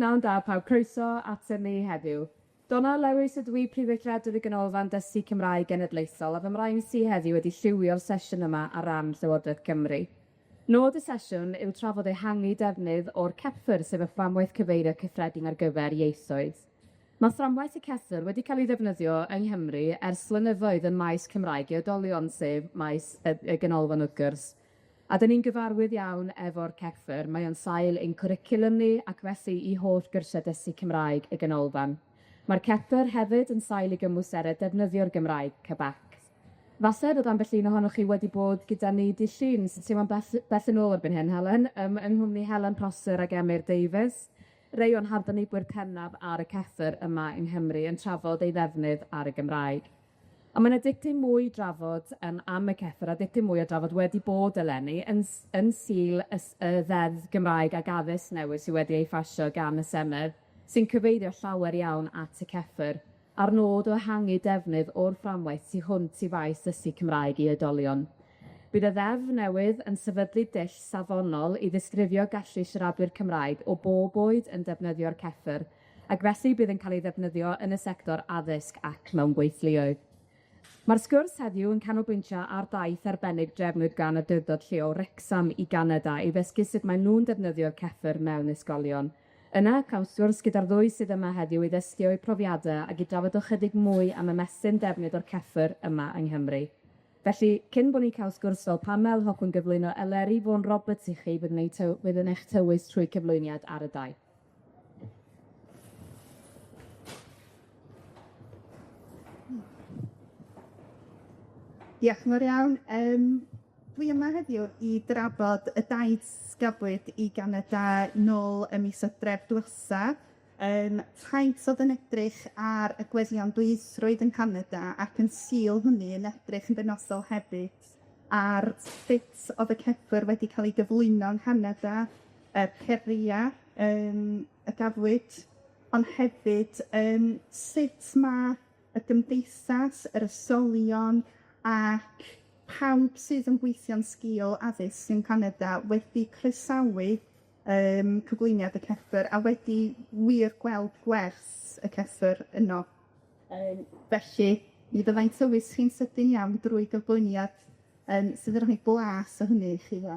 Pnawn da pawb, croeso atyn ni heddiw. Donna Lewis ydw i prif weithredwr y Ganolfan Dysgu Cymraeg Genedlaethol, a fy mraen si heddiw wedi lliwio'r sesiwn yma ar ran Llywodraeth Cymru. Nod y sesiwn yw trafod ehangu defnydd o'r CEFR, sef y Fframwaith Cyfeirio Cyffredin ar gyfer Ieithoedd. Mae fframwaith y CEFR wedi cael ei ddefnyddio yng Nghymru ers blynyddoedd yn maes Cymraeg i oedolion, sef maes y Ganolfan Wrth. A dyn ni'n gyfarwydd iawn efo'r CEFR. Mae o'n sail ein cwricwlwm ni ac felly i holl gyrsiau dysgu Cymraeg y ganolfan. Mae'r CEFR hefyd yn sail i gymwysterau Defnyddio'r Gymraeg CBAC. Falle roedd ambell un ohonoch chi wedi bod gyda ni dy llun, sy'n ma'n bell yn ôl erbyn hyn, Helen, yng nghwmni Helen Prosser ac Emyr Davies. Rei o'n harbenigwyr pennaf ar y CEFR yma yng Nghymru yn trafod ei ddefnydd ar y Gymraeg. A mae yna dictyn mwy drafod am y CEFR a dictyn mwy o drafod wedi bod eleni yn sil y ddeddf Gymraeg ag addysg newydd sydd wedi ei ffasio gan y CEMR, sy'n cyfeirio llawer iawn at y CEFR, a'r nod o ehangu defnydd o'r fframwaith sy'n hwnt i faes dysgu Cymraeg i oedolion. Bydd y ddeddf newydd yn sefydlu dull safonol i ddisgrifio gallu siaradwyr Cymraeg o bob oed yn defnyddio'r CEFR, ac felly bydd yn cael ei ddefnyddio yn y sector addysg ac mewn gweithleoedd. Mae'r sgwrs heddiw yn canolbwyntio ar daith arbennig drefnwyd gan y Dywdod lleol Wrecsam i Ganada i ddysgu sut maen nhw'n defnyddio'r CEFR mewn ysgolion. Yna, cael sgwrs gyda'r ddwy sydd yma heddiw i ddysgu o'u profiadau ac i drafod ychydig mwy am ymestyn defnydd o'r CEFR yma yng Nghymru. Felly, cyn bod ni'n cael sgwrs fel panel, hoffwn gyflwyno Eleri Vaughan Roberts i chi fydd yn eich tywys trwy cyflwyniad ar y daith. Diolch yn fawr iawn. Dwi yma heddiw i drafod y daith sgafwyd i Ganada nôl ym mis Hydref dwytha. Taith oedd yn edrych ar y gweddion dwyieithrwydd yn Canada ac yn sil hynny yn edrych yn benodol hefyd ar sut oedd y CEFR wedi cael ei gyflwyno yng Nghanada, y peria y gafwyd, ond hefyd sut mae y gymdeithas, yr ysgolion ac pawb sydd yn gweithio'n sgil addysg yn Canada wedi croesawu cyflwyniad y CEFR a wedi wir gweld gwers y CEFR yno. Felly, mi fyddai'n tywys chi'n sydyn iawn drwy gyflwyniad sydd yn rhoi blas o hynny i chi dda.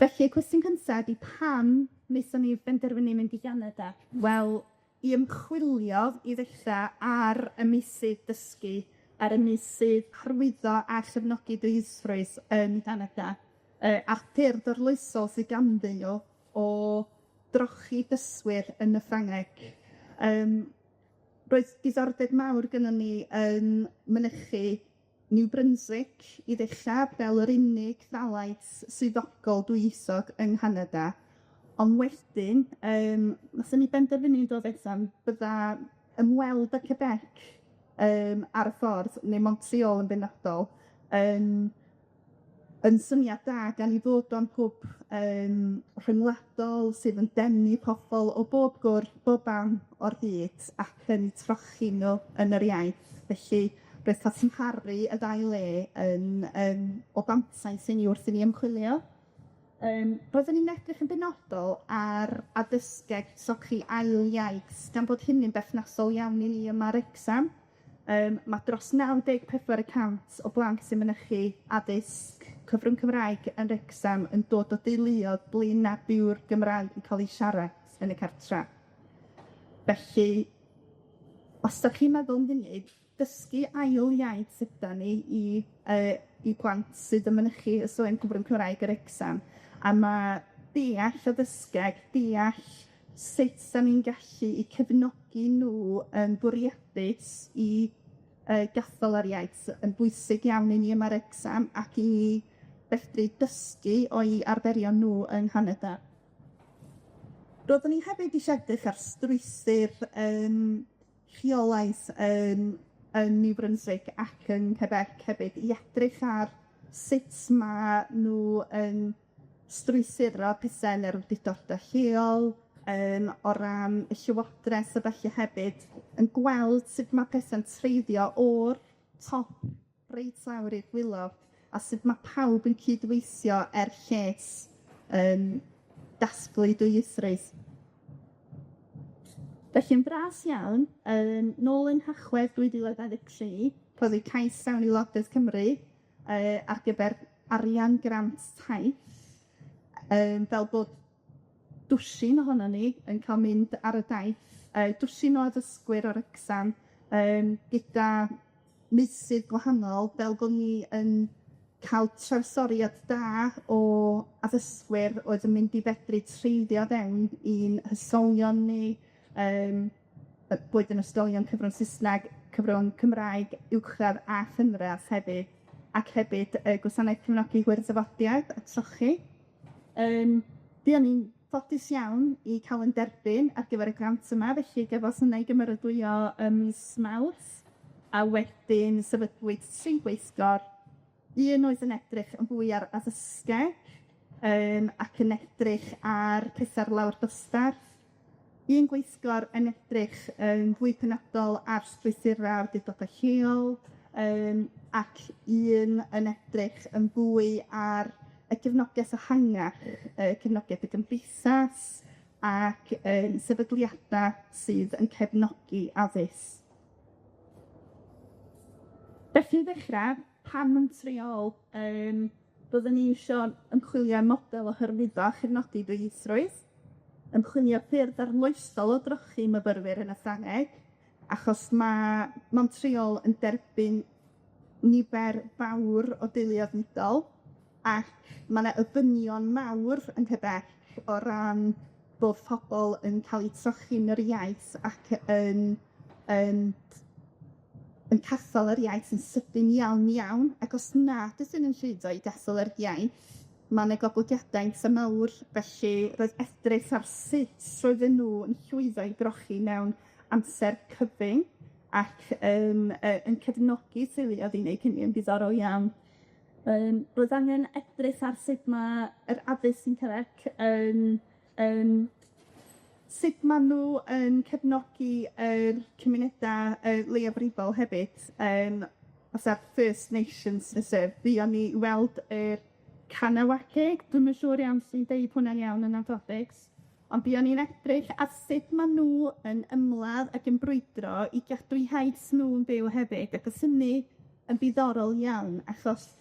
Felly, y cwestiwn cyntaf ydi pam wnaethon ni benderfynu mynd i Ganada? Wel, i ymchwilio i ddechrau ar y misydd dysgu, ar y misydd hyrwyddo a chefnogi dwyieithrwydd yn Canada, a'r ffyrdd orloesol sydd ganddyn nhw o drochi dyswyr yn y Ffrangeg. Roedd diddordeb mawr gynnon ni yn mynychu New Brunswick i ddechrau fel yr unig ddalaith swyddogol dwyieithog yng Nghanada. Ond wedyn, nathon ni benderfynu dod allan bydda ymweld â Quebec ar y ffordd, neu Montreal yn benodol, yn syniad da gan i fod o'n hwb rhyngwladol sydd yn denu pobl o bob gwr, bob am o'r byd ac yn trochi nhw yn yr iaith. Felly, roedd tymharu y ddau le o bantaeth sy'n ni wrth i ni ymchwilio. Roeddwn ni'n edrych yn benodol ar addysgeg trochi ail iaith, gan bod hynny'n berthnasol iawn i ni yma Wrecsam. Mae dros 94% o blant sy'n mynychu addysg cyfrwng Cymraeg yn Wrecsam yn dod o deuluoedd ble na byw'r Gymraeg yn cael ei siarad yn y cartra. Felly, os ydych chi'n meddwl am hynny, dysgu ail iaith ydan ni i plant sydd yn mynychu ysgolion cyfrwng Cymraeg yr Wrecsam. A mae deall o ddysgeg, deall sut da ni'n gallu i cefnogi nhw yn bwriadus i gathol ar iaith yn bwysig iawn i ni yma Wrecsam ac i fedru dysgu o'i arberion nhw yng Nghanada. Roeddwn ni hefyd eisiau edrych ar strwythur rheolaeth yn New Brunswick ac yn Quebec hefyd i edrych ar sut ma' nhw yn strwythuro pethe yn yr awdurdoda lleol, o ran y Llywodraeth a felly hefyd, yn gweld sut ma' pethe'n treiddio o'r top reit lawr i'r gwilod, a sut ma' pawb yn cydweithio lles dasglu dwyieithrwydd. Felly yn bras iawn, nôl yn Nhachwedd 2023, roedd eu cais llawn i Llywodraeth Cymru ar gyfer arian grant taith, fel bod dwsin ohonon ni yn cael mynd ar y daith, dwsin o addysgwyr o'r Wrecsam, gyda meysydd gwahanol, fel bod ni yn cael trawstoriad da o addysgwyr oedd yn mynd i fedru treiddio fewn i'n hysolion ni, boed yn ysgolion cyfrwng Saesneg, cyfrwng Cymraeg, uwchradd a chynradd hefyd, ac hefyd gwasanaeth cefnogi gwirfoddodiad a trochi. Buon ni'n ffodus iawn i cael yn derbyn ar gyfer y grant yma, felly gefos yna i gymeradwyo mis Mawrth, a wedyn sefydlwyd 3 gweithgor, un oedd yn edrych yn fwy ar addysgeg, ac yn edrych ar pethau'r lawr dosbarth. Un gweithgor yn edrych yn fwy penodol ar strwythurau awdurdodau lleol, ac un yn edrych yn fwy ar y gefnogaeth ehangach, cefnogaeth y gymdeithas, ac sefydliadau sydd yn cefnogi addysg. Felly i ddechrau, pam yn triol, byddwn ni eisiau ymchwilio model o hyrwyddo a chefnogi dwyieithrwydd, ymchwilio ffyrdd arloesol o drochi myfyrwyr yn y Ffrangeg, achos mae Montreal yn derbyn nifer fawr o deuluoedd unigol, ac mae yna ofynion mawr yn Quebec o ran bod pobl yn cael eu trochi'n yr iaith ac yn cathol yr iaith yn sydyn iawn, ac os nad ydyn yn llwyddo i dethol yr iaith, mae yna goblygiadau eitha mawr, felly roedd edrych ar sut roedden nhw yn llwyddo i drochi mewn amser cyfyng ac yn cefnogi teuluoedd i wneud hynny yn ddiddorol iawn. Roedd angen edrych ar sut mae'r addysg yn Quebec sut maen nhw yn cefnogi yr cymunedau leiafrifol hefyd, fatha'r First Nations Reserve. Buon ni weld yr Canawake, dwi'm yn siŵr iawn sy'n deud hwnna'n iawn yn anffodus, ond buon ni'n edrych ar sut maen nhw yn ymladd ac yn brwydro i gadw 'u haith nhw'n byw hefyd, ac os hynny yn ddiddorol iawn, achos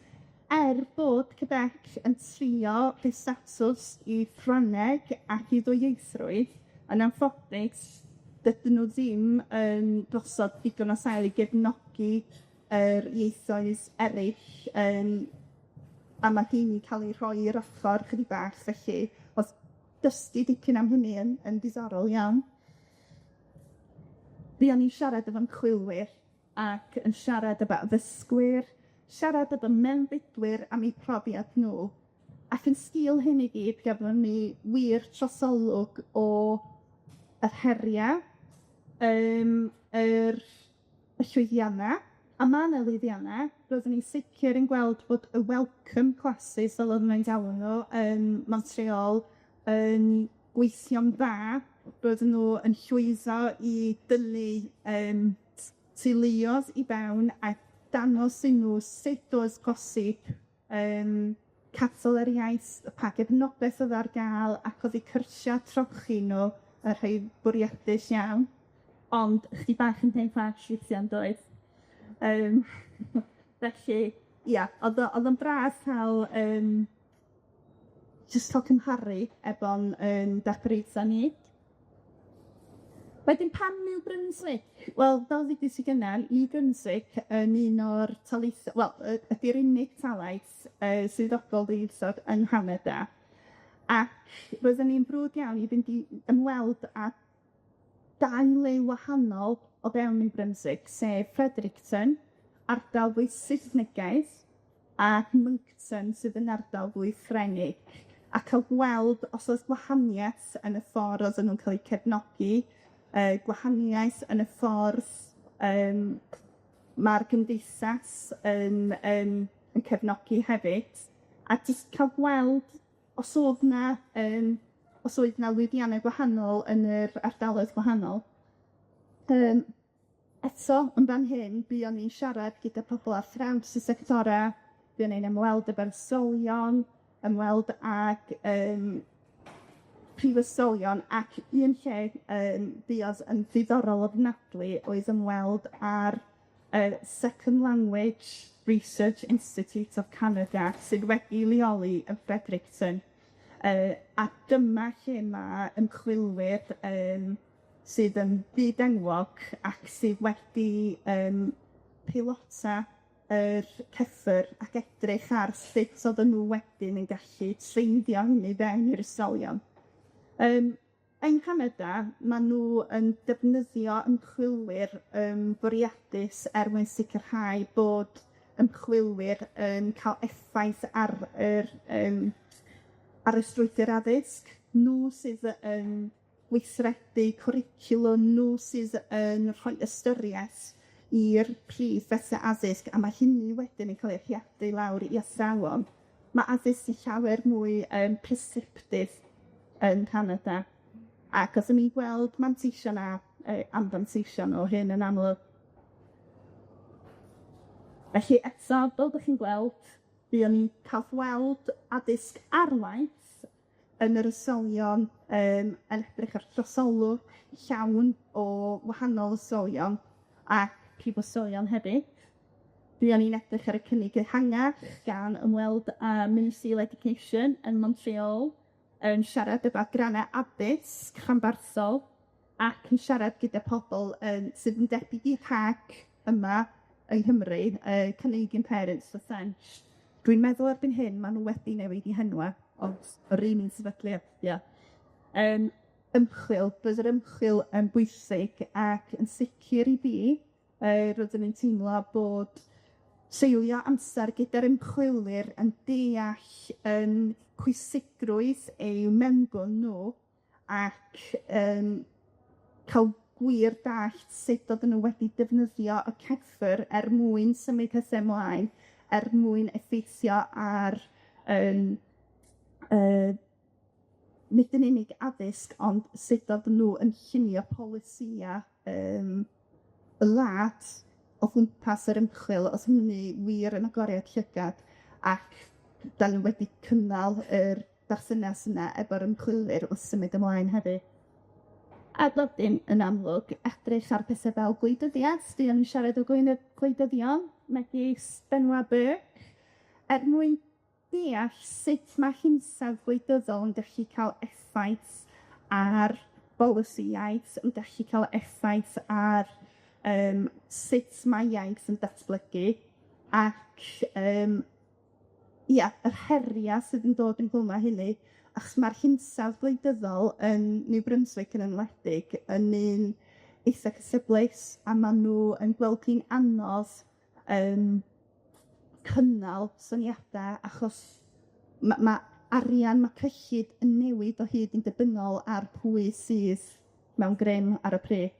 bod Quebec yn trio rhoi statws i Ffrangeg ac i ddwyieithrwydd, yn anffodus, dydyn nhw ddim yn gosod digon o sail i gefnogi yr ieithoedd eraill, a mae hynny cael ei rhoi i'r ochr chydig bach, felly oedd dysgu dipyn am hynny yn ddiddorol iawn. Buon ni'n siarad efo ymchwilwyr ac yn siarad efo addysgwyr, siarad efo mewnfudwyr am eu profiad nhw, ac yn sgil hyn i gyd, gafon ni wir trosolwg o yr heriau, y llwyddiannau, a mae yna lwyddiannau, roeddwn ni sicr yn gweld bod y welcome classes, fel oedden nhw'n galw nhw, yn Montreal yn gweithio'n dda, roedden nhw yn llwyddo i dynnu teuluoedd i fewn a dangos i nhw sut oes bosib capsol yr iaith, pa gefnogaeth oedd ar gael, ac oedd eu cyrsiau trochi nhw yn rhai bwriadus iawn, ond chdi bach yn teimlo flash weithiau'n doedd. Felly, ia, oedd yn braf cael jyst cael cymharu efo'n darpariaethau ni. Wedyn pam New Brunswick? Wel, fel ddudais i gynnar, i Brunswick yn un o'r talaethau, wel, ydy'r unig talaith swyddogol ddwyieithog yng Nghanada. Ac roeddwn ni'n brwd iawn i fynd i ymweld â 2 le wahanol o fewn New Brunswick, sef Fredericton, ardal fwy Saesnigaidd, a Moncton, sydd yn ardal fwy Ffrengig. A cael gweld os oes gwahaniaeth yn y ffordd oedden nhw'n cael eu cefnogi, gwahaniaeth yn y ffordd mae'r gymdeithas yn cefnogi hefyd, a jyst cael gweld os oedd na lwyddiannau gwahanol yn yr ardaloedd gwahanol. Eto, yn fan hyn, buon ni'n siarad gyda pobl ar thraws y sectora, buon ni'n ymweld efo'r ysgolion, ymweld ag prifysgolion, ac un lle buodd yn ddiddorol ofnadwy oedd ymweld â'r Second Language Research Institute of Canada, sydd wedi'i leoli yn Fredericton. A dyma lle mae ymchwilwyr sydd yn byd-enwog ac sydd wedi peilota yr CEFR ac edrych ar sut oedden nhw wedyn yn gallu treiddio hynny fewn i'r ysgolion. Yng Canada, maen nhw yn defnyddio ymchwilwyr bwriadus mwyn sicrhau bod ymchwilwyr yn cael effaith ar y strwythur addysg. Nhw sydd yn weithredu cwricwlwm, nhw sydd yn rhoi ystyriaeth i'r prif fetha addysg, a mae hynny wedyn yn cael ei rhiadu lawr i athrawon. Mae addysg yn llawer mwy prescriptive yn Canada. Ac os ym ni'n gweld manteision a anfanteision o hyn yn amlwg. Felly eto, fel ydych chi'n gweld, buon ni'n cael gweld addysg arwaith yn yr ysgolion yn edrych ar trosolwg llawn o wahanol ysgolion ac prifysgolion hefyd. Buon ni'n edrych ar y cynnig ehangach gan ymweld â Ministry of Education yn Montreal, yn siarad efo adrannau addysg rhanbarthol ac yn siarad gyda pobl sydd yn debyg i'r rhag yma yng Nghymru, Canadian Parents for French. Dwi'n meddwl erbyn hyn maen nhw wedi newid i henwa, ond yr un yn sefydliad. Ymchwil, bydd yr ymchwil yn bwysig ac yn sicr i fi, roeddwn yn teimlo bod seilio amser gyda'r ymchwilwyr yn deall yn pwysigrwydd eu mewnbwn nhw ac cael gwir dallt sut oedden nhw wedi defnyddio y CEFR mwyn symud pethau ymlaen, mwyn effeithio ar nid yn unig addysg, ond sut oedden nhw yn llunio polisïau y wlad o gwmpas yr ymchwil, os hynny wir yn agoriad llygad, ac da ni wedi cynnal yr berthynas yna efo'r ymchwilwyr wrth symud ymlaen hefyd. A wedyn, yn amlwg, edrych ar pethau fel gwleidyddiaeth, buon ni'n siarad o gwleidyddion, megis benwa Burke, mwyn deall sut mae hinsawdd gwleidyddol yn gallu cael effaith ar bolisi iaith, yn gallu cael effaith ar sut mae iaith yn datblygu, ac yr heria sydd yn dod yn gwmna hynny, achos mae'r hinsawdd gwleidyddol yn New Brunswick yn enwedig yn un eitha cyseblus, a maen nhw yn gweld hi'n anodd cynnal syniadau, achos mae arian, mae cyllid yn newid o hyd yn dibynol ar pwy sydd mewn grym ar y pryd.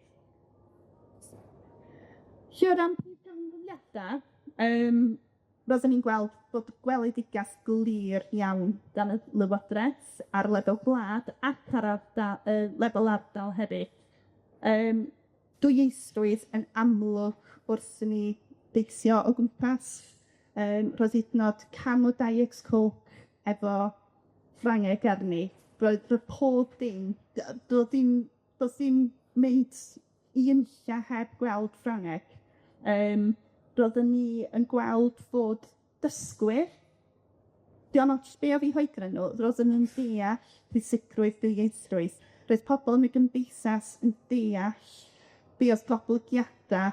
Lle o ran prif ganfyddiadau, roeddwn ni'n gweld bod gweledigaeth glir iawn gan y Lywodraeth ar lefel gwlad ac ar lefel ardal hefyd. Dwyieithrwydd yn amlwg wrth ni deithio o gwmpas. Roedd hyd yn oed cam o diet coke efo Ffrangeg arni. Roedd pob dim, doedd ddim meid un lla heb gweld Ffrangeg. Roeddwn ni yn gweld fod dysgwyr, diolch ots be o fi hoedran nhw, roeddwn yn deall pwysigrwydd dwyieithrwydd. Roedd pobl yn y gymdeithas yn deall be oedd goblygiadau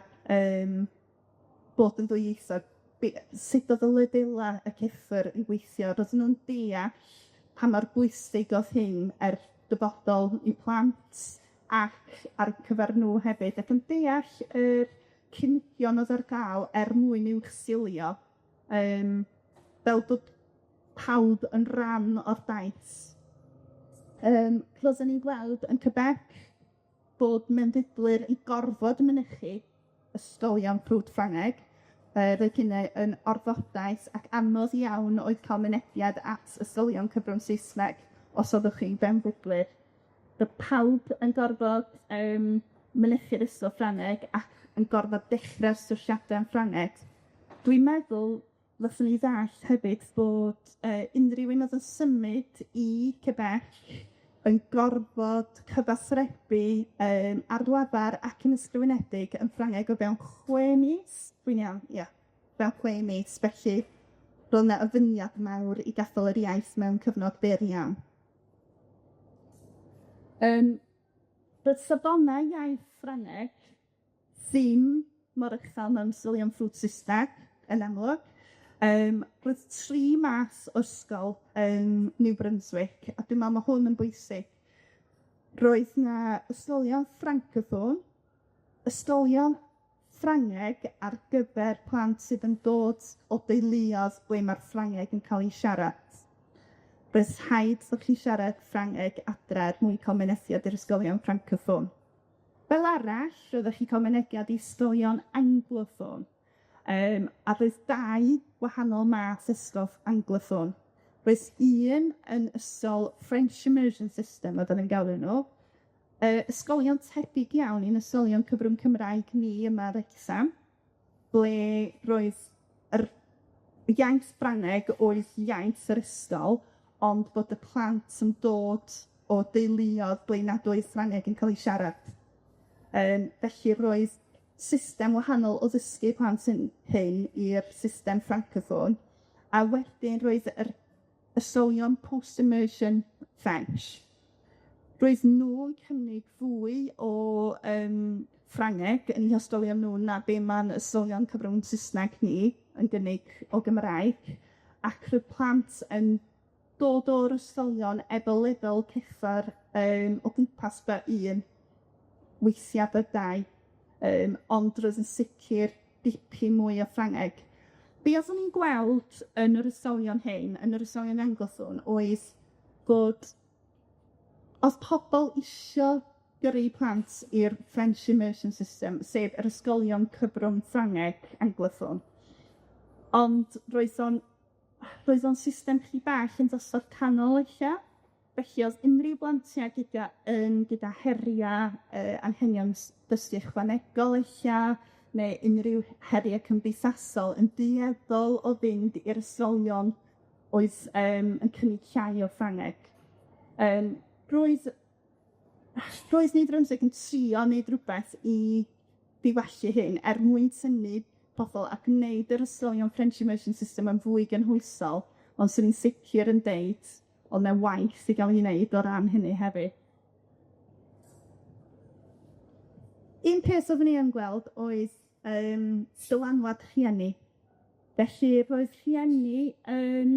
bod yn ddwyieithog, sut oedd y lefelau y CEFR yn gweithio. Roeddwn nhw'n deall pa mor bwysig oedd hyn dyfodol i plant ac ar cyfer nhw hefyd, ac yn deall yr cynigion oedd ar gael mwyn i'w chsilio, fel bod pawb yn rhan o'r daith. Roeddwn ni'n gweld yn CBAC bod mewnfudwyr yn gorfod mynychu ysgolion ffrwd Ffrangeg. Roedd hynny yn orfodaeth ac anodd iawn oedd cael mynediad at ysgolion cyfrwng Saesneg os oeddech chi'n fewnfudwyr. Roedd pawb yn gorfod mynychu'r ysgol Ffrangeg ac yn gorfod dechrau sgwrsiadau yn Ffrangeg. Dwi'n meddwl ddylswn ni ddall hefyd bod unrhyw un oedd yn symud i CBAC yn gorfod cyfathrebu ar lafar ac yn ysgrifenedig yn Ffrangeg o fewn 6 mis. Dwi'n iawn, ia, fewn 6 mis. Felly, roedd yna ofyniad mawr i gaffael yr iaith mewn cyfnod byr iawn. Roedd safonau iaith Ffrangeg ddim mor uchel mewn ysgolion ffrwd Saesneg, yn amlwg. Roedd 3 maes o ysgol yn New Brunswick, a dwi'n meddwl mae hwn yn bwysig. Roedd yna ysgolion Francophone, ysgolion Ffrangeg ar gyfer plant sydd yn dod o deuluoedd ble mae'r Ffrangeg yn cael ei siarad. Roedd rhaid o chi siarad Ffrangeg adre er mwyn cael mynediad i'r ysgolion Francophone. Fel arall, roeddech chi cael mynediad i ysgolion Anglophone. A roedd 2 wahanol maes ysgol Anglophone. Roedd un yn ysgol French Immersion System, oedd yn galw nhw. Ysgolion tebyg iawn i'n ysgolion cyfrwng Cymraeg ni yma ar Wrecsam, ble roedd yr iaith Ffrangeg oedd iaith yr ysgol, ond bod y plant yn dod o deuluoedd ble nad oedd Ffrangeg yn cael ei siarad. Felly roedd system wahanol o ddysgu plant hyn i'r system Francophone, a wedyn roedd yr ysgolion post-immersion French. Roedd nhw'n cynnig fwy o Ffrangeg yn eu hysgolion nhw na be mae'n ysgolion cyfrwng Saesneg ni yn gynnig o Gymraeg, ac roedd plant yn dod o'r ysgolion efo lefel CEFR o gwmpas B1, weithiau B2, ond roedd yn sicr dipyn mwy o Ffrangeg. Be oeddwn ni'n gweld yn yr ysgolion hyn, yn yr ysgolion Anglophone, oedd bod oedd pobl isio gyrru plant i'r French Immersion System, sef yr ysgolion cyfrwng Ffrangeg Anglophone. Ond roedd o'n system chi bach yn dosod canol eich. Felly oedd unrhyw blantiau gyda heriau anghenion dysgu ychwanegol eich, neu unrhyw heriau cymdeithasol yn dueddol o fynd i'r ysgolion oedd yn cynnig llai o Ffrangeg. Roedd New Brunswick yn trio wneud rhywbeth i ddiwellu hyn mwyn tynnu pobl a gwneud yr ysgolion French Immersion System yn fwy gynhwysol, ond swn i'n sicr yn deud oedd 'na waith i gael ei wneud o ran hynny hefyd. Un peth oeddwn i yn gweld oedd dylanwad rhieni. Felly roedd rhieni yn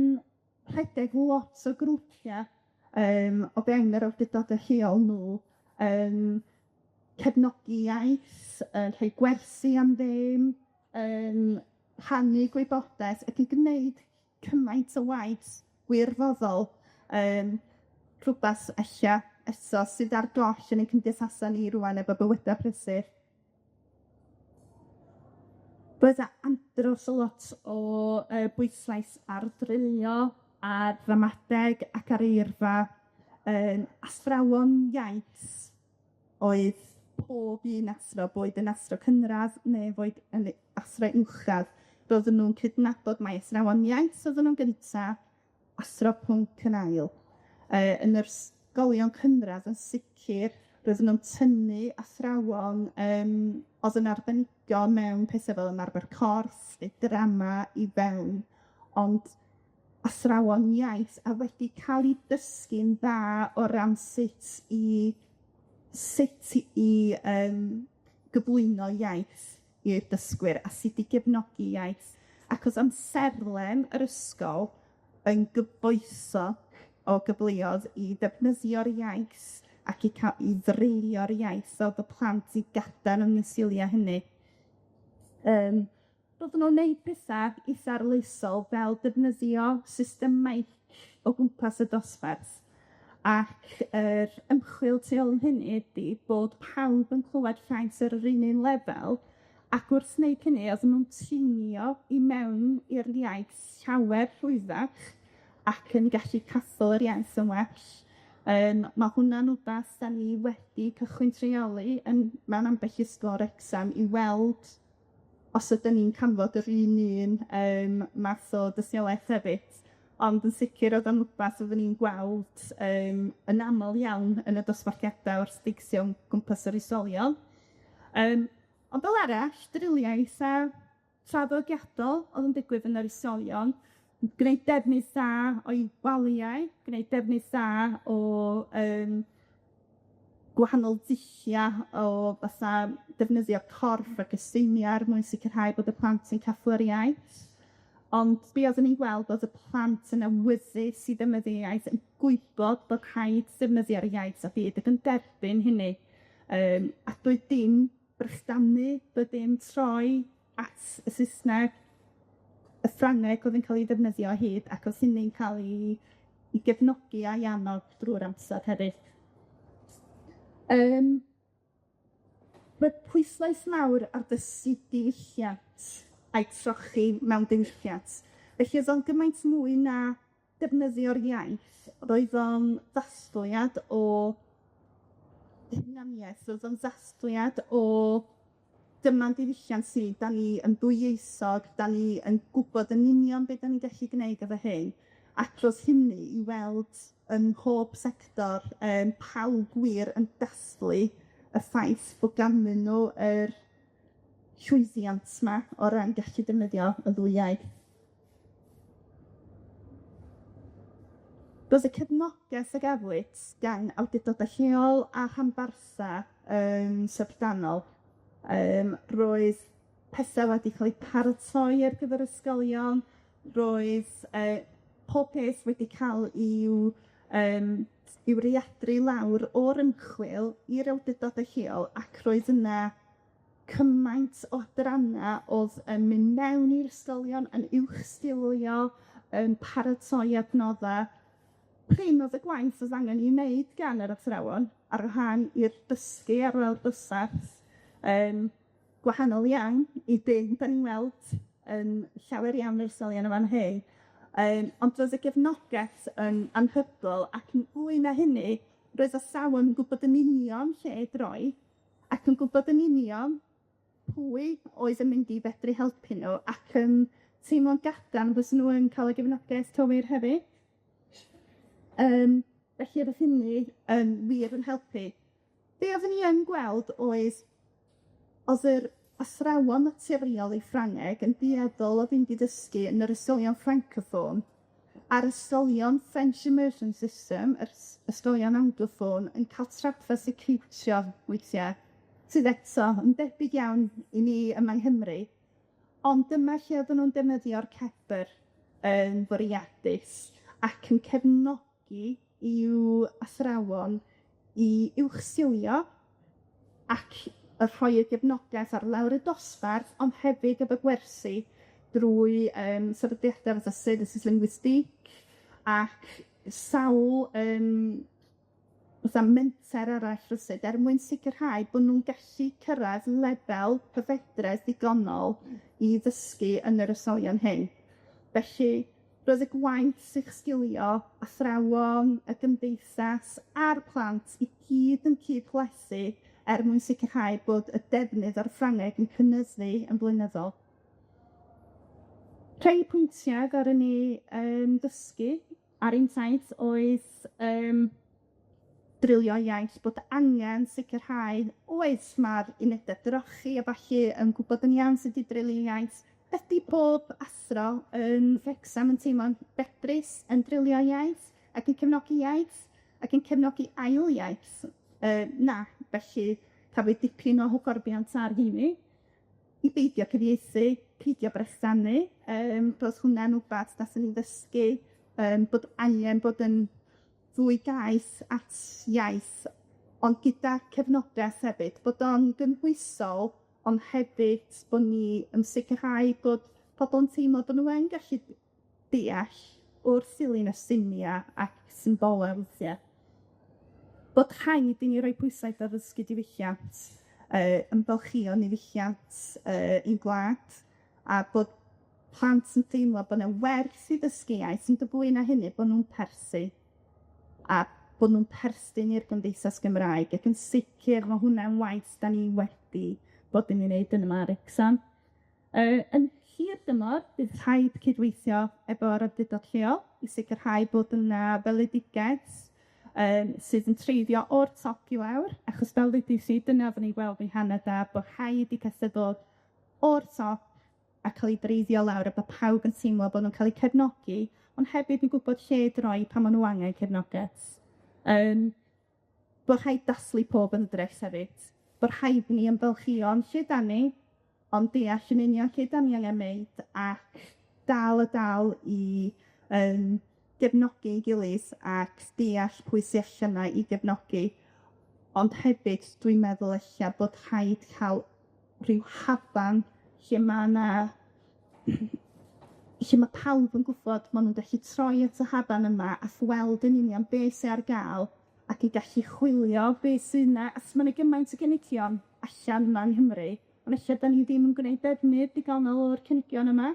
rhedeg lot o grwpiau o fewn yr awdurdodau lleol nhw, cefnogi iaith, rhoi gwersi am ddim, rhannu gwybodaeth ac yn gwneud cymaint o waith wirfoddol, rhywbeth eto sydd ar goll yn ein cymdeithasau ni rŵan efo bywydau prysur. Roedd andros o lot o bwyslais ar drilio, ar ramadeg ac ar eirfa. Athrawon iaith oedd pob un athro, boed yn athro cynradd neu boed yn athro uwchradd. Roedden nhw'n cydnabod mai athrawon iaith oedden nhw'n gynta, athro pwnc yn ail. Yn yr ysgolion cynradd yn sicr, roedden nhw'n tynnu athrawon oedd yn arbenigo mewn pethau fel ymarfer corff, neu drama i fewn, ond athrawon iaith a wedi cael ei dysgu'n dda o ran sut i gyflwyno iaith i'r dysgwyr a sut i gefnogi iaith. Ac oedd amserlen yr ysgol yn gyfoethog o gyfleoedd i ddefnyddio'r iaith ac i ddreulio'r iaith oedd y plant i gadarn yn y sgiliau hynny. Roedden nhw'n wneud pethau eitha arloesol fel defnyddio system meic o gwmpas y dosbarth. Ac yr ymchwil tu ôl hynny ydy bod pawb yn clywed llais ar yr un lefel, ac wrth wneud hynny, oedden nhw'n tinio i mewn i'r iaith llawer rhwyddach ac yn gallu cathol yr iaith yn well. Mae hwnna'n wbath da ni wedi cychwyn treoli mewn ambell ysgol Wrecsam i weld os ydyn ni'n canfod yr un math o dystiolaeth hefyd. ond yn sicr oedd o'n rhywbeth oeddwn ni'n gweld yn aml iawn yn y dosbarthiadau o'r stigsiwn gwmpas yr isolion. Ond fel arall, driliau eitha traddodiadol oedd yn digwydd yn yr isolion, gwneud defnydd dda o'i waliau, gwneud defnydd dda o gwahanol dulliau o fatha defnyddio corff ac ysdeiniau mwyn sicrhau bod y plant yn cafflu'r iaith. Ond be oeddwn ni'n gweld oedd y plant yn awyddus i ddefnyddio iaith, yn gwybod bod rhaid defnyddio'r iaith a byd ac yn derbyn hynny. A doedd dim brychdanu, doedd dim troi at y Saesneg, y Ffrangeg oedd yn cael ei ddefnyddio hyd, ac oedd hynny'n cael ei gefnogi a'i annog drwy'r amser hefyd. Mae pwyslais mawr ar ddysgu diwylliant a'i trochi mewn diwylliant. Felly oedd o'n gymaint mwy na defnyddio'r iaith. Roedd o'n ddathliad o hunaniaeth, roedd o'n ddathliad o dyma'n diwylliant sydd, da ni yn ddwyieithog, da ni yn gwybod yn union beth da ni'n gallu gwneud efo hyn. Ac roedd hynny i weld yn mhob sector pawb gwir yn dathlu y ffaith bod ganddyn nhw yr llwyddiant yma o ran gallu defnyddio y ddwy iaith. Roedd y cefnogaeth a gafwyd gan awdurdodau lleol a rhanbartha syfrdanol. Roedd pethau wedi cael eu paratoi ar gyfer ysgolion, roedd pob peth wedi cael i'w readru lawr o'r ymchwil i'r awdurdodau lleol, ac roedd yna cymaint o adrannau oedd yn mynd mewn i'r ysgolion, yn uwchstilio, yn paratoi adnoddau. Prin oedd y gwaith oedd angen i'w wneud gan yr athrawon ar rhan i'r dysgu ar ôl bysarth gwahanol iawn i beth da ni'n weld yn llawer iawn yr ysgolion yma'n hyn. Ond roedd y gefnogaeth yn anhygoel, ac yn fwy na hynny, roedd athrawon yn gwybod yn union lle droi, ac yn gwybod yn union pwy oedd yn mynd i fedru helpu nhw, ac yn teimlo'n gadarn bys nhw yn cael y gefnogaeth cywir hefyd. Felly roedd hynny yn wir yn helpu. Be oeddwn ni yn gweld oedd yr athrawon naturiol ei Ffrangeg yn dueddol o fynd i dysgu yn yr ysgolion Francophone a'r ysgolion French Immersion System, yr ysgolion Anglophone, yn cael trafferth i creitio weithiau, sydd eto yn debyg iawn i ni yma yng Nghymru. Ond dyma lle oedden nhw'n defnyddio'r CEFR yn fwriadus ac yn cefnogi i'w athrawon i uwchsilio ac y rhoi y gefnogaeth ar lawr y dosbarth, ond hefyd efo gwersi drwy sefydliadau fatha sydd, linguistic, ac sawl fatha menter arall rywsyd, mwyn sicrhau bod nhw'n gallu cyrraedd lefel cyfedredd ddigonol i ddysgu yn yr ysgolion hyn. Felly, roedd y gwaith i'ch sgilio athrawon, y gymdeithas a'r plant i gyd yn cydplethu mwyn sicrhau bod y defnydd o'r Ffrangeg yn cynyddu yn blynyddol. Rhai pwyntiau goron ni dysgu ar un taith oedd drilio iaith, bod angen sicrhau oes mae'r unedau drochi a falle yn gwybod yn iawn sydd wedi drilio iaith. Ydy bob athro yn Wrecsam yn teimlo'n bedrus yn drilio iaith ac yn cefnogi iaith ac yn cefnogi ail iaith? Na, felly cafwyd dipyn o hyfforddiant ar hynny i beidio cyfieithu, peidio brechdanu. Roedd hwnna'n wbath nathon ni ddysgu, bod angen bod yn ddwy gaeth at iaith, ond gyda cefnogaeth hefyd, bod o'n gynhwysol, ond hefyd bod ni yn sicrhau bod pobl yn teimlo bod nhw yn gallu deall wrth ddilyn y syniau ac symbolau weithiau. Bod rhaid i ni roi pwysau ar ddysgu diwylliant, ymfalchio diwylliant i'n gwlad, a bod plant yn teimlo bod yna werth i ddysgu iaith, yn dybwy na hynny bod nhw'n perthyn, a bod nhw'n perthyn i'r Gymdeithas Gymraeg, ac yn sicr mae hwnna'n waith da ni wedi bod yn ei wneud yn yma ar Wrecsam. Yn hir dymor, bydd rhaid cydweithio efo'r awdurdod lleol i sicrhau bod yna feledigaeth sydd yn treiddio o'r top i lawr, achos fel ddudais i, dyna fydden ni'n gweld mewn hanner da, bod rhaid i cystad dod o'r top a cael ei dreiddio lawr, a bod pawb yn teimlo bod nhw'n cael eu cefnogi, ond hefyd yn gwybod lle droi pan maen nhw angen cefnogaeth. Bod rhaid dathlu pob yn y dres hefyd, bod rhaid ni ymfalchio'n lle da ni, ond deall yn union lle da ni angen wneud, ac dal i gefnogi ei gilydd ac deall pwy sy allan yna i gefnogi. Ond hefyd, dwi'n meddwl eich bod rhaid cael rhyw haban lle mae pawb yn gwybod maen nhw'n gallu troi at y haban yma a gweld yn union beth sydd ar gael ac i gallu chwilio beth sydd yna. Os mae yna gymaint o gynigion allan yma yng Nghymru, ond eich da ni ddim yn gwneud defnydd digonol o'r cynigion yma.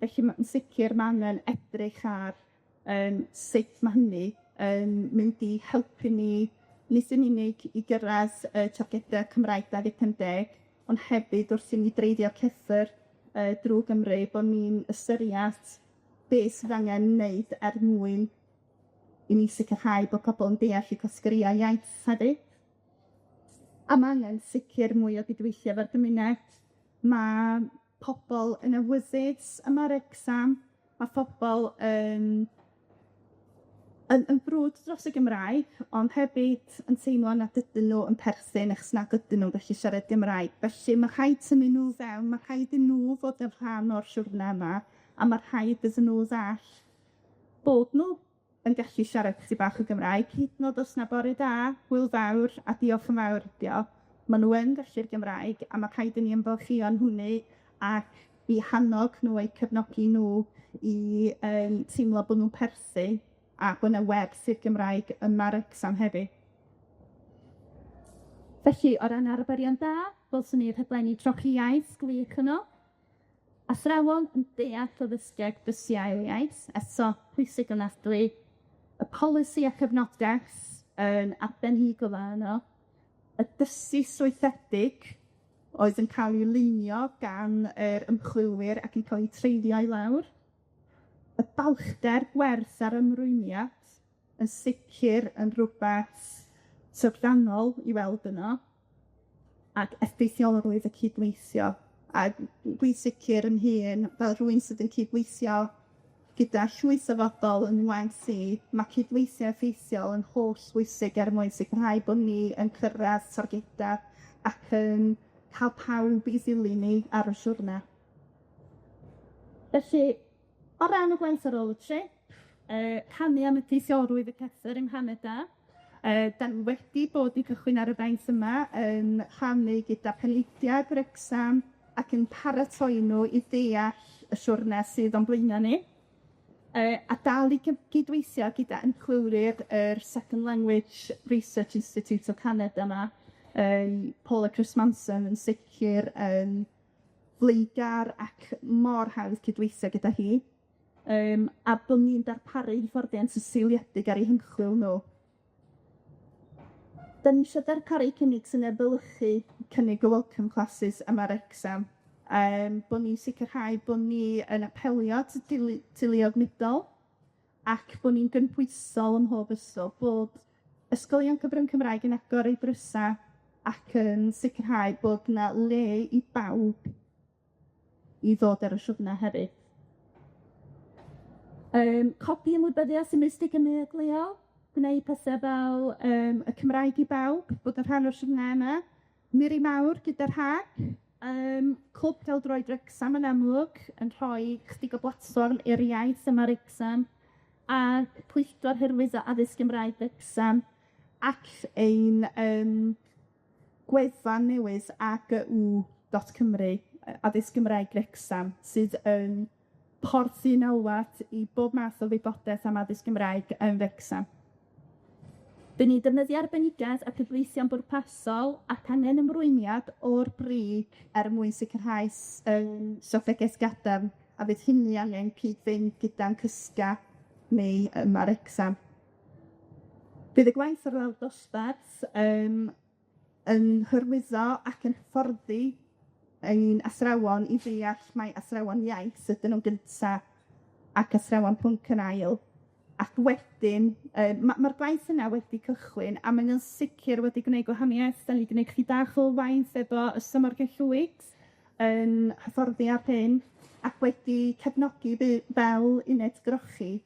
Felly yn sicr mae angen edrych ar sut mae hynny mynd i helpu ni nid yn unig i gyrraedd targedau Cymraeg 2050, ond hefyd wrth i ni dreiddio CEFR drwy Gymru, bod ni'n ystyried beth sydd angen wneud mwyn i ni sicrhau bod pobl yn deall i cosgriau iaith hefyd. A mae angen sicr mwy o gydweithio efo'r gymuned. Mae pobl yn awyddus yma'r exam, mae pobl yn brwd dros y Gymraeg, ond hefyd yn teimlo nad ydyn nhw yn perthyn achos nag ydyn nhw'n gallu siarad Gymraeg. Felly mae rhaid tynnu nhw fewn, mae rhaid i nhw fod yn rhan o'r siwrne yma, a mae rhaid iddyn nhw ddall bod nhw yn gallu siarad chydig bach o Gymraeg, hyd yn oed os na bore da, hwyl fawr a diolch yn fawr ydio. Maen nhw yn gallu'r Gymraeg, a mae rhaid i ni ymfalchio'n hwnny ac i hannog nhw eu cefnogi nhw i teimlo bod nhw'n perthyn a bod yna werth i'r Gymraeg yma'r exam hefyd. Felly, o ran arberion da, ddylswn ni rhaglenni trochi iaith gwych yno. Athrawon yn deall o ddysgiau gyrsiau'r iaith, eto pwysig yn ofnadwy. Y polisi a chyfnogaeth yn arbennig o dda yno. Y dysu strwythedig oedd yn cael ei lunio gan yr ymchwilwyr ac yn cael ei treiddio i lawr. Y balchder gwerth ar ymrwymiad yn sicr yn rhywbeth sylfaenol i weld yno, ac effeithiolrwydd y cydweithio. A dwi'n sicr yn hun, fel rhywun sydd yn cydweithio gyda llwyth o fodol yn YNC, mae cydweithio effeithiol yn holl bwysig mwyn sicrhau bod ni yn cyrraedd targedau ac yn cael pawb i ddilyn ni ar y siwrne. Felly, o ran y gwaith ar ôl y trip, canu am y teithiolrwydd y CEFR yng Nghanada. Da ni wedi bod i gychwyn ar y faint yma yn rhannu gyda peneidiad yr exam ac yn paratoi nhw i ddeall y siwrne sydd o'n blaenau ni. A dal i gydweithio gyda ymchwilwyr yr Second Language Research Institute o Canada yma, Paula Chris-Manson yn sicr yn flaengar ac mor hawdd cydweithio gyda hi. A bod ni'n darparu hyfforddiant sosialiedig ar eu hymchwil nhw. Da ni eisiau darparu cynnig sy'n efelychu cynnig o welcome classes yma'r exam. Bod ni'n sicrhau bod ni yn apelio at y teuluoedd mudol ac bod ni'n gynbwysol ym mhob ysgol, bod ysgolion cyfrwng Cymraeg yn agor eu brysa ac yn sicrhau bod yna le i bawb i ddod ar y siwrne hefyd. Copi ymwybyddiaeth ymystig yn egleo, gwneud pethau fel y Cymraeg i bawb, bod yn rhan o'r siwrne yma. Miri Mawr gyda'r Hag, clwb Geldroed Wrecsam yn amlwg, yn rhoi chydig o blatfform i'r iaith yma'r exam, a pwyllgor hyrwys o addysg Gymraeg Wrecsam, ac ein gwefan newydd AGU.Cymru, addysg Gymraeg Wrecsam, sydd yn porthu'n alwad i bob math o wybodaeth am addysg Gymraeg yn Wrecsam. Bydd ni'n defnyddio arbenigaeth a cyfleithio'n bwrpasol ac angen ymrwymiad o'r brig mwyn sicrhau strategaeth gadarn, a bydd hynny angen cyd-fynd gyda'n cysga ni yma'r exam. Bydd y gwaith ar ôl dosbarth yn hyrwyddo ac yn hyfforddi ein athrawon i ddeall mai athrawon iaith ydyn nhw'n gynta ac athrawon pwnc yn ail. Ac wedyn, mae'r gwaith yna wedi cychwyn, a mae'n sicr wedi gwneud gwahaniaeth. Da ni wedi gwneud chydig bach o waith efo y Symorgell Llwyd yn hyfforddi ar hyn, ac wedi cefnogi fel uned drochi,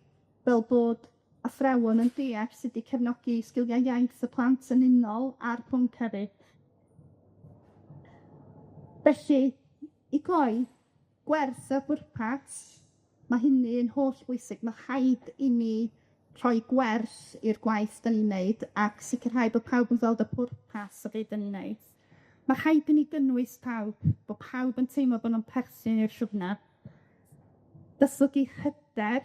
fel bod athrawon yn deall sydd wedi cefnogi sgiliau iaith y plant yn unol a'r pwnc hefyd. Felly, i gloi, gwerth a bwrpas, mae hynny yn holl bwysig. Mae rhaid i ni rhoi gwerth i'r gwaith da ni'n wneud ac sicrhau bod pawb yn gweld y pwrpas o beth da ni'n wneud. Mae rhaid i ni gynnwys pawb, bod pawb yn teimlo bod nhw'n perthyn i'r siwrna. Datblygu hyder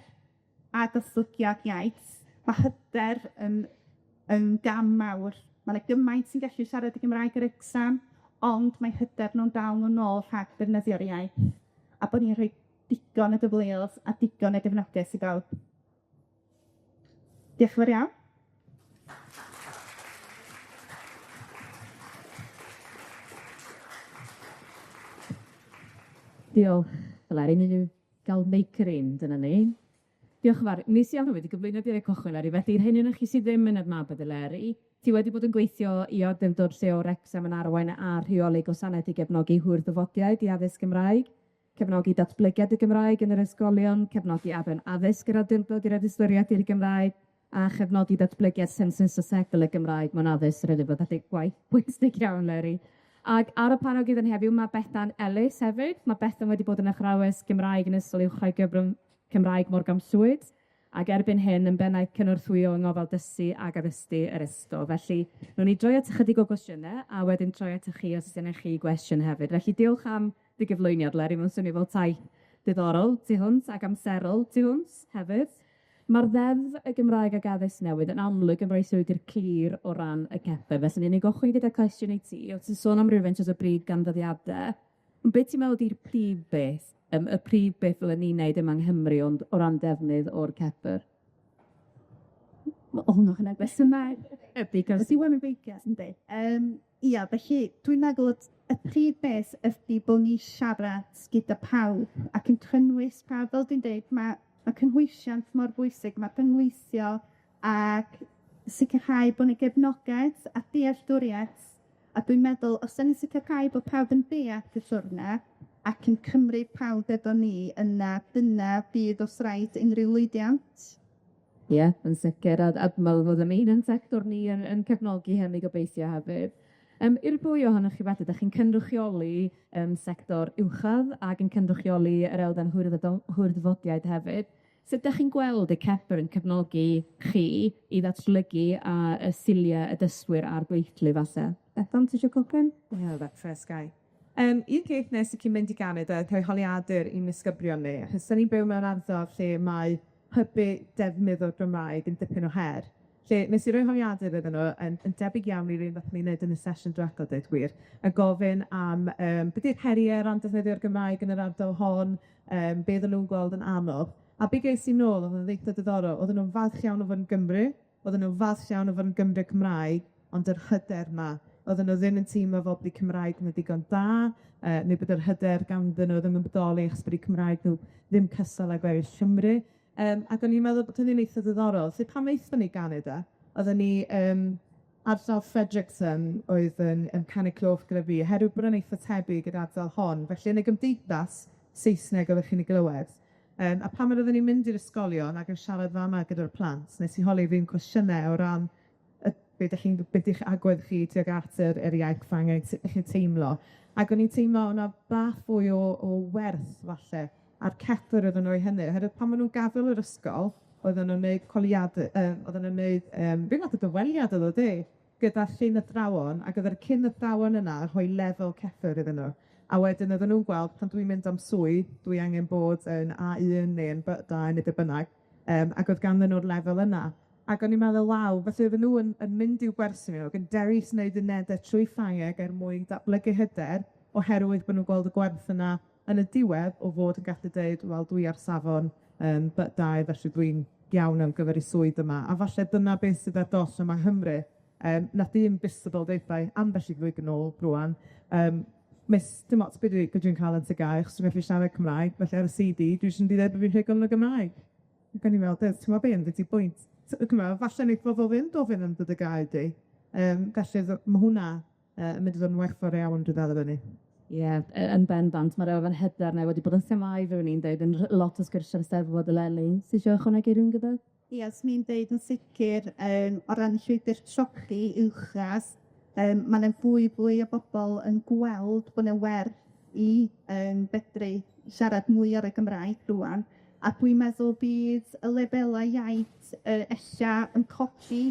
a datblygiad iaith. Mae hyder yn gam mawr. Mae 'na gymaint sy'n gallu siarad y Gymraeg yr exam, ond mae hyder nhw'n dal nhw'n ôl rhag defnyddio'r iaith. A bod ni'n rhoi digon o gyfleoedd a digon o gefnogaeth i bawb. Diolch yn fawr iawn. Diolch. Eleri, ni wedi gael meicrin, dyna ni. Diolch yn fawr. Nes i am wedi gyflwyno di'r cychwyn, Eleri. Felly, hyn yn chi sydd ddim yn adnabod Eleri. Ti wedi bod yn gweithio i awdurdod lleol Wrecsam yn arwain a rheoli gwasanaeth i gefnogi hwyr-ddyfodiaid i addysg Gymraeg, cefnogi datblygiad y Gymraeg yn yr ysgolion, cefnogi afon addysg yr awdurdod i'r ystyried i'r Gymraeg, a chefnogi datblygiad sensyn sosegol y Gymraeg mewn addysg yr ydw. Felly, gwaith pwysig iawn, Leri. Ac ar y panel gyda'n heddiw, mae Bethan Ellis hefyd. Mae Bethan wedi bod yn athrawes Gymraeg yn ystol uwchradd gyfrwng Cymraeg Morgan Llwyd, ac erbyn hyn yn bennaeth cynorthwyo yng Ngofal Dysgu ac Addysgu yr Ystol. Felly, nhw'n ni droi at ychydig o gwestiynau, a wedyn troi at chi os ydyn chi gwestiwn hefyd. Felly, diolch am dy gyflwyniad, Leri, mae'n swnio fel taith diddorol tu hwnt ac amserol tu hwnt hefyd. Mae'r ddeddf y Gymraeg ag addysg newydd yn amlwg yn rhoi swydd i'r clir o ran y CEFR. Felly, ni'n gochwyn gyda cwestiwn i ti. O ti'n sôn am rhywfaint o bryd gan ddyddiadau. Beth ti'n meddwl ydy'r prif beth? Y prif beth fel ni'n neud yma yng Nghymru o ran defnydd o'r CEFR? O, hwnnw hynny'n gwestiwn yma. Because you want to be guess, ynddi? Ia, felly, dwi'n meddwl y prif beth ydy bod ni siarad gyda pawb ac yn cynnwys pawb. Fel dwi'n dweud, mae cynhwysiant mor bwysig, mae cynnwysio ac sicrhau bod ni gefnogaeth a dealltwriaeth. A dwi'n meddwl, os yna sicrhau bod pawb yn deall y siwrna ac yn cymryd pawb efo ni yna, dyna bydd os rhaid unrhyw lwyddiant. Ie, yn sicr. A meddwl fod yma un yn sector ni yn cefnogi hynny gobeithio hefyd. I'r bwy ohonoch chi wedyn, ydych chi'n cynrychioli sector uwchradd ac yn cynrychioli yr elfen hwyr-ddyfodiaid hefyd. Sut ydych chi'n gweld y CEFR yn cefnogi chi i ddatblygu a y siliau y dysgwyr a'r gweithlu falle? Bethan, ti eisiau cwpyn? Ie, that first guy. Un peth nes i cyn mynd i Ganada, rhoi holiadur i'n ysgybrion ni, achos da ni'n byw mewn ardal lle mae hybu defnydd o'r Gymraeg yn dipyn o her. Lle nes i roi holiadur iddyn nhw yn debyg iawn i'r un fath ni'n neud yn y sesiwn diwethaf, dweud gwir, a gofyn am beth yw'r heriau ran defnyddio'r Gymraeg yn yr ardal hon, beth oedden nhw'n gweld yn anodd. A be ges i nôl, oedd yn ddeitha diddorol, oedden nhw'n falch iawn o fod yn Gymru, oedden nhw'n falch iawn o fod yn Gymru Cymraeg, ond yr hyder ma. Oedden nhw ddim yn teimlo fel bod Cymraeg nhw digon da, neu bod yr hyder ganddyn nhw ddim yn bodoli achos bod Cymraeg nhw ddim cystal ag gweddill Cymru. Ac o'n i'n meddwl bod hynny'n eitha diddorol. So pam eithon ni Ganada, oedden ni ardal Fredericton oedd yn canu cloch gyda fi, oherwydd bod yn eitha tebyg gyda ardal hon. Felly yn y gymdeithas Saesneg oeddech chi'n ei glywed. A pam oedden ni'n mynd i'r ysgolion ac yn siarad fama gyda'r plant, nes i holi fi'n cwestiynau o ran beth i'ch agwedd chi tuag at yr iaith Ffrangeg, sut ydych chi'n teimlo. Ac o'n i'n teimlo o'na bach fwy o werth, falle, a'r CEFR oedden nhw i hynny. Oherwydd pan maen nhw'n gadael yr ysgol, oedden nhw'n gwneud coliadau, oedden nhw'n gwneud, fi'n gwneud y dyweliad oedd o, gyda llun athrawon, ac oedd yr cyn athrawon yna yn rhoi lefel CEFR iddyn nhw. A wedyn oedden nhw'n gweld, pan dwi'n mynd am swydd, dwi angen bod yn A1 neu yn B2 neu dy bynnag, ac oedd ganddyn nhw'r lefel yna. Ac o'n i'n meddwl, waw, felly oedden nhw yn mynd i'w gwersi nhw, ac yn dewis wneud unedau trwy Ffrangeg mwyn datblygu hyder, oherwydd bod nhw'n gweld y gwerth yna yn y diwedd o fod yn gallu dweud, wel, dwi ar safon B2, felly dwi'n iawn am gyfer y swydd yma. A falle dyna beth sydd ar dos yma Nghymru. Nath un bystable deithau ambell i flwyddyn yn ôl rŵan, dim ots beth dwi'n cael yn tygau, achos dwi'n gallu siarad Cymraeg, felly ar y CD, dwi eisiau dweud bod fi'n rhugl yn y Gymraeg. Ac o'n i'n meddwl, ti'n meddwl be, yn dweud i bwynt. Falle wneud bobl ddim dofyn am ddod y gael di. Felly, mae hwnna yn mynd i fod yn werthfawr iawn, dwi'n meddwl fyny. Ie, yn bendant, mae'r efo hyder na wedi bod yn themau fe ni'n dweud, yn lot o sgyrsio'r Eisteddfod y Leli. Sy'n siŵr ychwanegu rhywun gyda? Ie, os mi'n deud yn sicr, o ran llwybr trochi uwchras, mae'n fwy o bobl yn gweld bod yna werth i fedru siarad mwy ar y Gymraeg rwan. A dwi'n meddwl bydd y lefelau iaith ella yn codi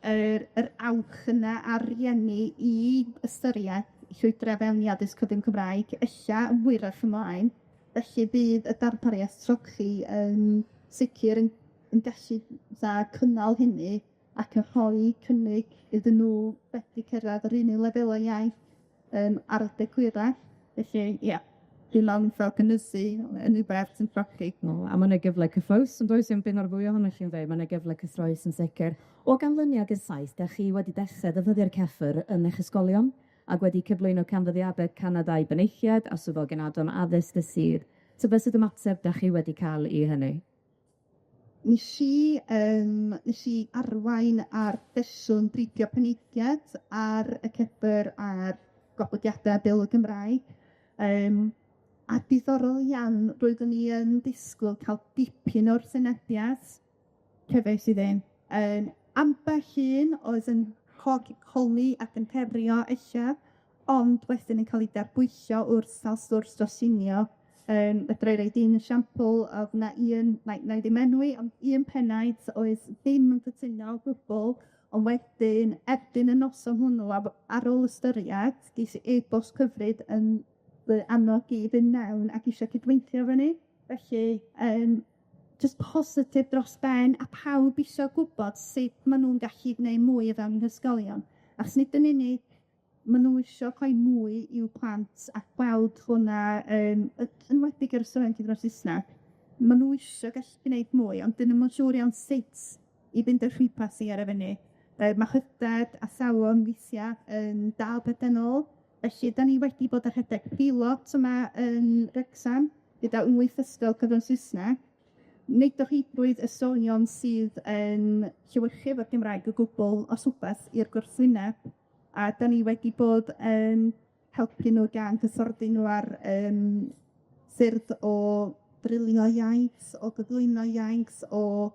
yr awch yna ar rieni i ystyried llwydra fewn i addysg cyfun Cymraeg, ella yn hwyrach ymlaen. Felly bydd y darpariaeth trochi yn sicr yn gallu cynnal hynny ac yn rhoi cynnig iddyn nhw fedru cyrraedd yr un lefelau iaith ar y degwyra. Felly, ie, dwi'n meddwl fel cynnysu yn rhywbeth sy'n trochi. No, a mae'n gyfle cyffws, ond does dim byn o'r fwy ohonych chi'n dweud, mae'n gyfle cythroes yn sicr. O ganlyniad yn saith, da chi wedi dechrau ddefnyddio'r CEFR yn eich ysgolion, ac wedi cyflwyno canfyddiadau Canadau Beneithiad a swyddogion adom addysg y sydd. So beth sydd ymateb da chi wedi cael i hynny? Nes i arwain ar ddesiwn bridio peneidiad ar y CEFR a'r goblygiadau Bil y Gymraeg. A diddorol iawn, roeddwn ni yn disgwyl cael dipyn o'r senediad, cyfeis i ddim. Ambell un oedd yn holi ac yn herio eich, ond wedyn yn cael ei derbwysio wrth sawl sgwrs dros unio. Fedra i roid un esiampl o na i ddim enwi, ond un pennaeth oedd ddim yn cytuno o gwbl, ond wedyn erbyn y noson hwnnw ar ôl ystyried, ges i e-bost cyfryd yn annog i fynd mewn ac eisiau cydweithio efo ni. Felly, just positif dros ben, a pawb eisiau gwybod sut maen nhw'n gallu gwneud mwy o fewn eu hysgolion. Achos nid yn unig, maen nhw eisiau rhoi mwy i'w plant a gweld hwnna, yn wedi gyda'r ysgrifennu dros Saesneg. Maen nhw eisiau gallu gwneud mwy, ond dyn nhw'n siŵr iawn sut i fynd y rhywpas i ar y fyny. Mae hyder a sawon weithiau yn dal bedennol. Felly, da ni wedi bod ar rhedeg pilot yma yn Wrecsam, gyda 8 ysgol cyfrwng Saesneg. Nid o rhywbryd ysgolion sydd yn llewyrchu efo'r Gymraeg o gwbl os wbeth i'r gwrthwyneb. A da ni wedi bod yn helpu nhw gan hyfforddi nhw ar ffyrdd o drilio iaith, o gyflwyno iaith, o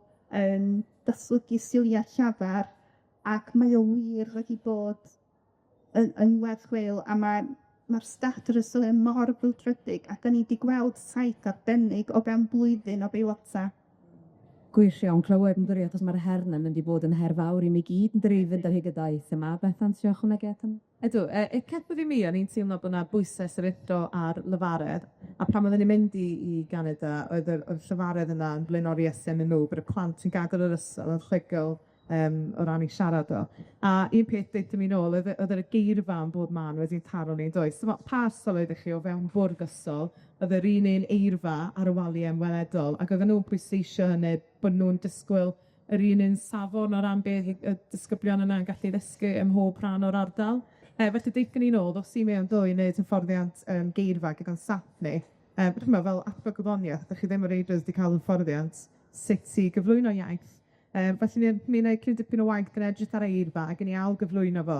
datblygu sgiliau llafar, ac mae o wir wedi bod yn werth chweil, a mae'r staff yr ysgolion mor frwdfrydig, ac o'n i wedi gweld saith arbennig o fewn blwyddyn o beiwota. Gwych iawn clywed yn dyrioedd, os mae'r her yna'n mynd i bod yn her fawr i mi gyd yn drefyd ar hygydaeth yma. Bethan, ti'n ychwanegu eto? Ydw, cethbyd i mi, o'n i'n teimlo bod yna bwysau sefydlo ar lyfared, a pan oedden ni'n mynd i Ganada, oedd y llyfared yna yn blaenoriaeth yn nhw, bod y plant yn gadael yr ysgol yn chwygl o ran i siarad o. A un peth dweud mi nôl, oedd yr geirfa yn bod man wedi'n taro ni'n does. So, pa ysgol oeddech chi o fewn bwrdd ysgol, oedd yr un eirfa ar y waliau ymweledol, ac oedden nhw'n pwysleisio hynny bod nhw'n disgwyl yr un safon o ran beth y disgyblion yna'n gallu ddysgu ym mhob rhan o'r ardal. Felly deithio ni'n ôl, os i mewn dwy wneud yn fforddiant geirfa gyda'n staff ni. Dwi'n meddwl fel athro gwyddoniaeth, ydych chi ddim yr eidrys wedi cael yn fforddiant sut i gyflwyno iaith. Felly mi'n gwneud cyn dipyn o waith gan edrych ar eirfa ac yn ei ail gyflwyno fo.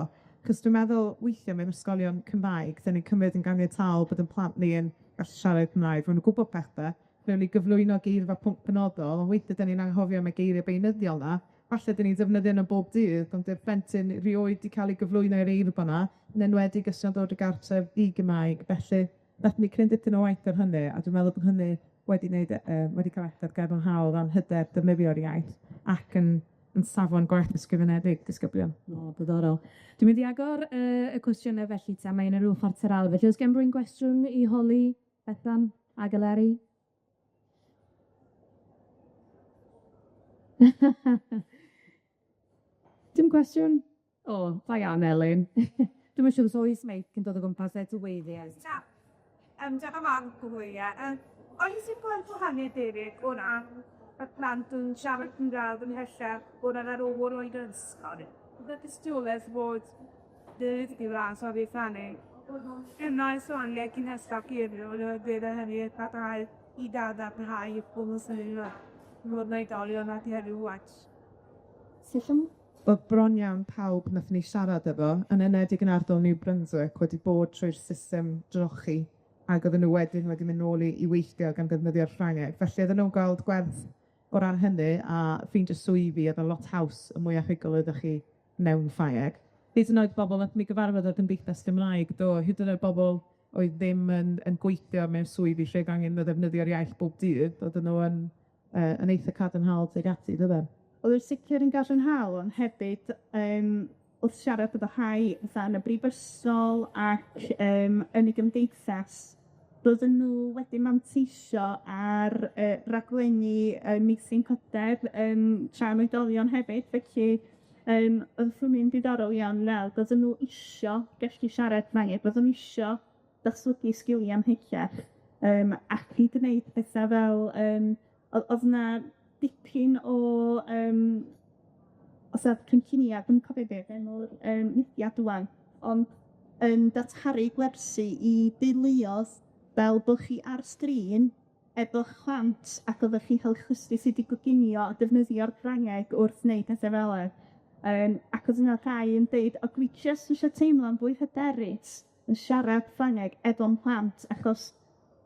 Cos dwi'n meddwl weithiau mewn ysgolion Cymraeg, dyn ni'n cymryd yn ganiataol bod yn plant ni yn gallu siarad Cymraeg, rwy'n gwybod pethau, rwy'n ni gyflwyno geirfa pwnc penodol, ond weithiau dyn ni'n anghofio am y geiriau beunyddiol na. Falle dyn ni'n defnyddio yn bob dydd, ond dy'r plentyn rioed wedi cael ei gyflwyno i'r eirfa na, yn enwedig os yna'n dod o gartref i Gymraeg. Felly, nath ni cryn dipyn o waith ar hynny, a dwi'n meddwl bod hynny wedi cael effaith gadarnhaol ran hyder defnyddio'r iaith ac yn safon gwerth ysgrifenedig disgyblion. O, diddorol. Dwi'n mynd i agor y cwestiynau felly ta, mae'n yr wrth arteral. Felly, oes gen rwy'n gwestiwn i holi, Bethan, ag Eleri? Dim cwestiwn? O, da iawn, Elin. Dwi'n mynd siŵr os oes meic yn dod o gwmpas eto weiddiau. Diolch am gwyliau. Oes i'n gweld gwahaniaeth debyg o ran y plant yn siarad Cymraeg yn hellach o ran ar ôl oed yn ysgol. Bydd y dystiolaeth fod dydd i ran so fi ffanu. Yna sôn cyn hysgaf geirw, bydd hynny gadael I gadarnhau pobl sy'n fod yn oedolion a diherw wach. Oedd bron iawn pawb nathon ni siarad efo, yn enedig yn ardal New Brunswick, wedi bod trwy'r system drochi, ac oedden nhw wedyn wedi mynd nôl i weithio gan ddefnyddio'r Ffrangeg. Felly oedden nhw'n gweld gwerth o ran hynny, a ffeindio swyddi oedd yn lot haws y mwy achigol ydych chi mewn Ffrangeg. Hyd yn oed bobl nath mi gyfarfod oedd yn Beithnes Gymraeg, do, hyd yn oed bobl oedd ddim yn gweithio mewn swyddi lle gangen nhw ddefnyddio'r iaith bob dydd, oedden nhw yn eitha cadarnhaol tuag ati, dydden? Oedd yn sicr yn gadarnhaol, ond hefyd wrth siarad gyda rhai fatha yn y brifysgol ac yn y gymdeithas, roedden nhw wedi manteisio ar raglenni meithrin coder tra'n oedolion hefyd, felly oedd ffwrmi'n diddorol iawn weld, roedden nhw isio gallu siarad Ffrangeg, roedden nhw isio datblygu sgiliau ymhellach, ac i gwneud pethau fel, oedd yna dipyn o os oedd cynlluniau, dwi'n cofio beth enw'r mudiad rŵan, ond yn datharu gwersi I deuluodd fel bod chi ar sgrin efo'ch chlant ac oeddech chi cael chysgu sydd wedi goginio a defnyddio'r Ffrangeg wrth wneud pethau fel e. Ac oedd yna rhai yn deud, o dwi jyst eisiau teimlo'n fwy hyderus yn siarad Ffrangeg efo'n plant, achos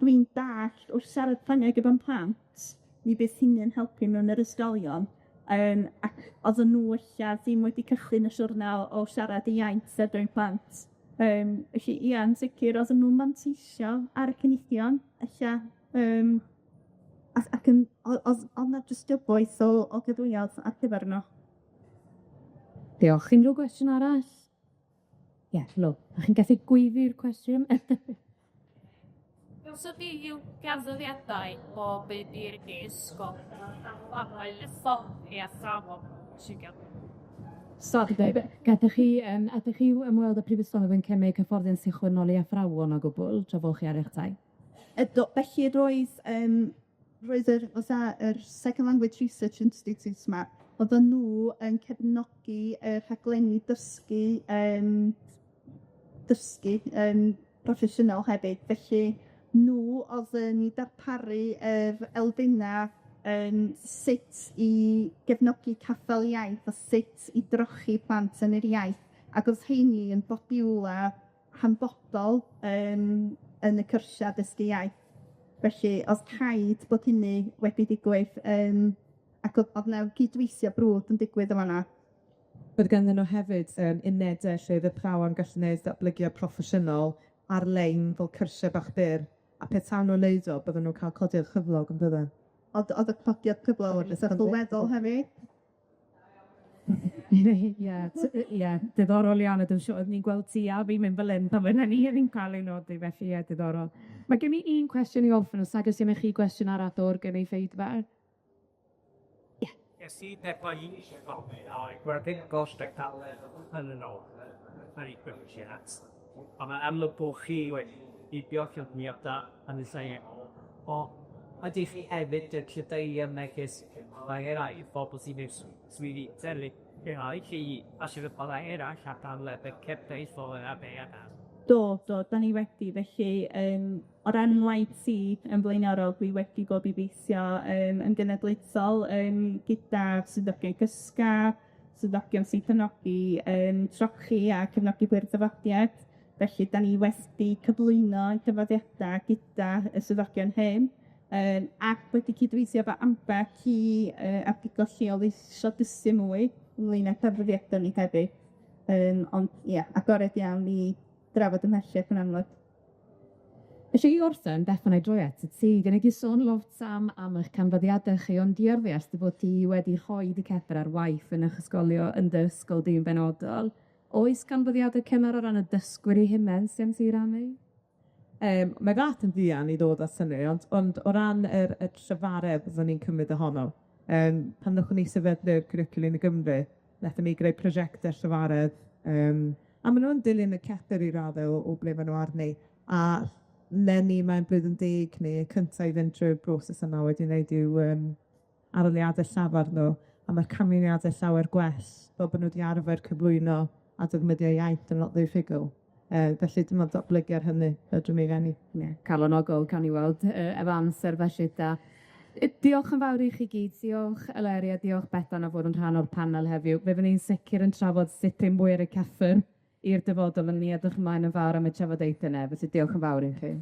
dwi'n dallt wrth siarad Ffrangeg efo'n plant, mi bydd hynny'n helpu mewn yr ysgolion, ac oedden nhw ella ddim wedi cychwyn y siwrna o siarad I iaith sef dwi'n plant. Felly, ia, yn sicr, oedden nhw'n manteisio ar y cynullion, ella, ac oedd na jyst gyboeth o gydwyodd ar gyfer nhw. Diolch. Unrhyw gwestiwn arall? Ie, helo. A chi'n gallu gweiddi'r cwestiwn? Os ydy yw gerddoriadau o byd i'r ysgol, mae'n ffofni a thramor sy'n gael. Sori, gadech chi ymweld â prifysgol yn cymryd cyfforddi'n sy'n chwynoli athrawon o gwbl, tra fod chi ar eich tai? Felly roedd yr Second Language Research Institute yma, oedden nhw yn cefnogi rhaglenni dysgu proffesiynol hefyd, felly nhw oedd yn ei darparu elfennau sut I gefnogi caffel iaith a sut I drochi plant yn yr iaith, ac oedd rheini yn bobiwla hanfodol yn y cyrsiau dysgu iaith. Felly, oedd rhaid bod hynny wedi digwydd, ac oedd yna gydweithio brwd yn digwydd yma yna. Bydd ganddyn nhw hefyd unedau lle oedd y athrawon gallu gwneud datblygiad proffesiynol ar-lein fel cyrsiau bach byr, a peth tawn nhw'n neud o, bydden nhw'n cael codiad chyflog yn bydden. Oedd y codiad cyflog yn sylweddol hefyd. Ie, diddorol iawn, ydyn siŵr, ni'n gweld ti a fi'n mynd fel un, pan fyna ni yn cael ei nodi, felly ie, diddorol. Mae gen I un cwestiwn I orffen, os agos ymwch chi gwestiwn arall o'r gynulleidfa? Yes, I dechrau I eisiau gofyn, o'i gwrdd gosdau cael yn y nôl, yn ei gwrdd. Ond mae'n amlwg bod chi wedi I biochio'r niadau yn y lle o ydych chi hefyd yn lledaenu megis mae eraill bobl sy'n ei swyddi telu eraill chi asio bod eraill allan lefydd cefneis fel yna be yna. Do, da ni wedi, felly o ran waith sydd yn blaenorol, dwi wedi gobeithio yn genedlaethol gyda swyddogion gysga, swyddogion sy'n cefnogi trochi a cefnogi gwirfoddodiad. Felly, da ni wedi cyflwyno cyfoddiadau gyda y swyddogion hyn, ac wedi cydweithio efo ambell I artigol lleol eisiau dysu mwy ynglŷn â cyfoddiadau ni hefyd. Ond, ie, agored iawn I drafod ymhellach yn amlwg. Felly I orffen, Bethan ei droi at y ti, gen I di sôn lot am eich canfyddiadau chi, ond diarddiast dy bod ti wedi rhoi di CEFR ar waith yn eich ysgolio yn dy ysgol di'n benodol. Oes canfyddiadau cynnar o ran y dysgwyr I hymen sy'n sy'n rannu? Mae gat yn ddian I ddod â synnu, ond o ran y trefaredd fyddwn ni'n cymryd ohono, pan ddechon ni sefydlu'r cwricwlwm yng Nghymru, wnaethon ni greu prosiectau trefaredd, a maen nhw'n dilyn y CEFR I raddau o ble maen nhw arni, a lenni mae'n blwyddyn 10 neu cyntaf I fynd trwy'r broses yma wedi wneud i'w aroliadau llafar nhw, a mae'r canlyniadau llawer gwell, fel bod nhw wedi arfer cyflwyno a defnyddio iaith yn lot ddiffigol. Felly dim ond datblygu ar hynny ydw mi fenni. Calonogol, cawn ni weld efo amser felly da. Diolch yn fawr i chi gyd. Diolch Eleri a diolch Bethan am fod yn rhan o'r panel heddiw. Fe fyddwn ni'n sicr yn trafod sut ein bwyr y CEFR i'r dyfodol, yn ni edrych ymlaen yn fawr am y trafodaethau yna. Felly diolch yn fawr i chi.